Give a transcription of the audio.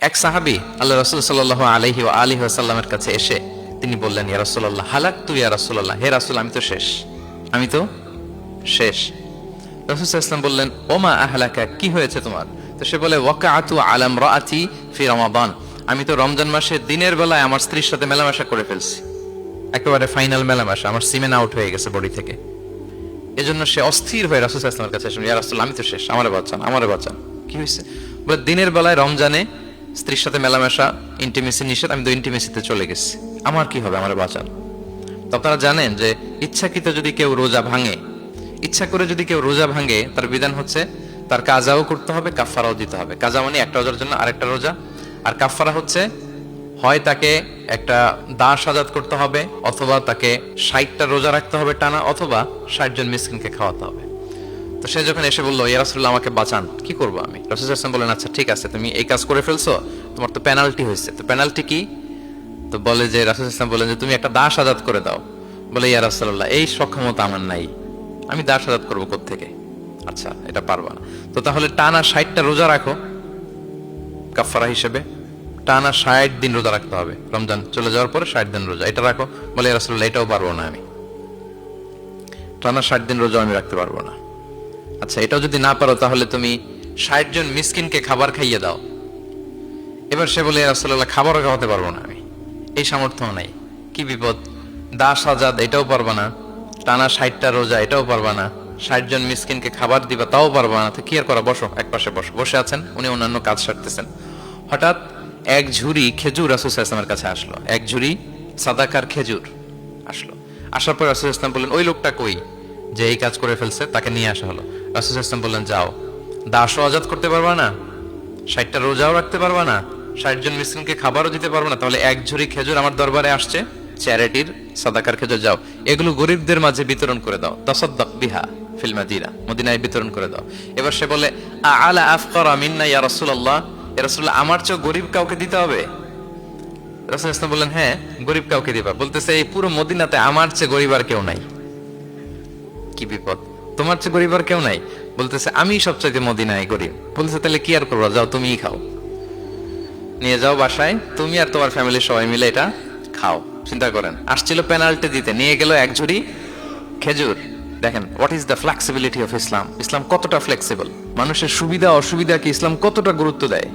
এক সাহাবী আল্লাহ রাসূল সাল্লাল্লাহু আলাইহি ওয়া আলিহি ওয়াসাল্লামের কাছে এসে তিনি বললেন, ইয়া রাসূলুল্লাহ হালাকতু ইয়া রাসূলুল্লাহ, হে রাসূল আমি তো শেষ। রাসূল সাল্লাল্লাহু আলাইহি ওয়াসাল্লাম বললেন, ওমা আহলাকা, কি হয়েছে তোমার? তো সে বলে, ওয়াকাআতু আলা ইমরাআতি ফি রমাদান, আমি তো রমজান মাসে দিনের বেলায় আমার স্ত্রীর সাথে মেলামেশা করে ফেলছি, একেবারে ফাইনাল মেলামেশা, আমার সিমেন আউট হয়ে গেছে বডি থেকে। এজন্য সে অস্থির হয়ে রাসূল সাল্লাল্লাহু আলাইহি ওয়াসাল্লামের কাছে এসে, ইয়া রাসূল আমি তো শেষ, আমারে বাঁচান। কি হয়েছে? বলে, দিনের বেলায় রমজানে স্ত্রীর সাথে মেলামেশা, ইন্টিমেসি নিষেধ, আমি তো ইন্টিমেসিতে চলে গেছি, আমার কি হবে, আমারে বাঁচান। তো আপনারা জানেন যে ইচ্ছাকৃত যদি কেউ রোজা ভাঙে, ইচ্ছা করে যদি কেউ রোজা ভাঙে, তার বিধান হচ্ছে তার কাজাও করতে হবে, কাফফারাও দিতে হবে। কাজা মানে একটা রোজার জন্য আরেকটা রোজা, আর কাফফারা হচ্ছে হয় তাকে একটা দাস আজাদ করতে হবে, অথবা তাকে 60টা রোজা রাখতে হবে টানা, অথবা 60 জন মিসকিনকে খাওয়াতে হবে। তো সে যখন এসে বললো, ইয়া রাসূলুল্লাহ আমাকে বাঁচান, কি করবো আমি? রাসূল সাল্লাল্লাহু আলাইহি ওয়াসাল্লাম বলেন, আচ্ছা ঠিক আছে, তুমি এই কাজ করে ফেলছো, তোমার তো পেনাল্টি হয়েছে। তো পেনাল্টি কি? তো বলে যে, রাসূল সাল্লাল্লাহু আলাইহি ওয়াসাল্লাম বলেন যে, তুমি একটা দাস আজাদ করে দাও। বলে, ইয়া রাসূলুল্লাহ এই সক্ষমতা আমার নাই, আমি দাস আজাদ করবো কোত্থেকে? আচ্ছা এটা পারবা না, তো তাহলে টানা 60টা রোজা রাখো কাফারা হিসেবে, টানা 60 দিন রোজা রাখতে হবে, রমজান চলে যাওয়ার পরে 60 দিন রোজা, এটা রাখো। বলে, ইয়া রাসূলুল্লাহ এটাও পারবো না, আমি টানা 60 দিন রোজা আমি রাখতে পারবো না। আচ্ছা এটাও যদি না পারো, তাহলে তুমি 60 জন মিসকিনকে খাবার খাইয়ে দাও। এবার সে বলে, ইয়া রাসূলুল্লাহ খাবারও খাওয়াতে পারবো না, আমি এই সামর্থ্য নাই, কি বিপদ। দাস আজাদ এটাও পারবা না, টানা 60টা রোজা এটাও পারবা না, 60 জন মিসকিনকে খাবার দিবা তাও পারবা না, তো কি আর করা, বসো এক পাশে বসে আছেন উনি, অন্যান্য কাজ সারতেছেন। হঠাৎ এক ঝুড়ি খেজুর রাসূল সাল্লাল্লাহু আলাইহি ওয়াসাল্লামের কাছে আসলো, এক ঝুড়ি সাদাকার খেজুর আসলো। আসার পর রাসূল সাল্লাল্লাহু আলাইহি ওয়াসাল্লাম বললেন, ওই লোকটা কই যে এই কাজ করে ফেলছে, তাকে নিয়ে আসা হলো। রাসূল সাল্লাল্লাহু আলাইহি ওয়াসাল্লাম বললেন, যাও, দাসও আজাদ করতে পারবা না, 60টা রোজাও রাখতে পারবা না, 60 জন মিসকিনকে খাবারও দিতে পারবা না, তাহলে এক ঝুড়ি খেজুর আমার দরবারে আসছে, চ্যারিটির সাদাকার খেজুর, যাও এগুলো গরিবদের মাঝে বিতরণ করে দাও, তাসাদ্দাক বিহা ফিল মাদিনা, মদিনায় বিতরণ করে দাও। এবার সে বলে, আলা আফকারা মিন্না ইয়া রাসূলুল্লাহ, ইয়া রাসূলুল্লাহ আমার চেয়ে গরিব কাউকে দিতে হবে? রাসূল সাল্লাল্লাহু আলাইহি ওয়াসাল্লাম বললেন, হ্যাঁ গরিব কাউকে দিবা। বলতেছে, এই পুরো মদিনাতে আমার চেয়ে গরিব আর কেউ নাই। কি বিপদ, তোমার চেয়ে গরিব আর কেউ নাই? বলতেছে, আমি সবচাইতে মদিনায় গরিব। বলতেছে, তাহলে কি আর করবো, যাও তুমিই খাও, নিয়ে যাও বাসায়, তুমি আর তোমার ফ্যামিলির সবাই মিলে এটা খাও। চিন্তা করেন, আসছিল পেনাল্টি দিতে, নিয়ে গেল এক ঝুড়ি খেজুর। দেখেন what is the flexibility of Islam, ইসলাম কতটা ফ্লেক্সিবল, মানুষের সুবিধা অসুবিধাকে ইসলাম কতটা গুরুত্ব দেয়।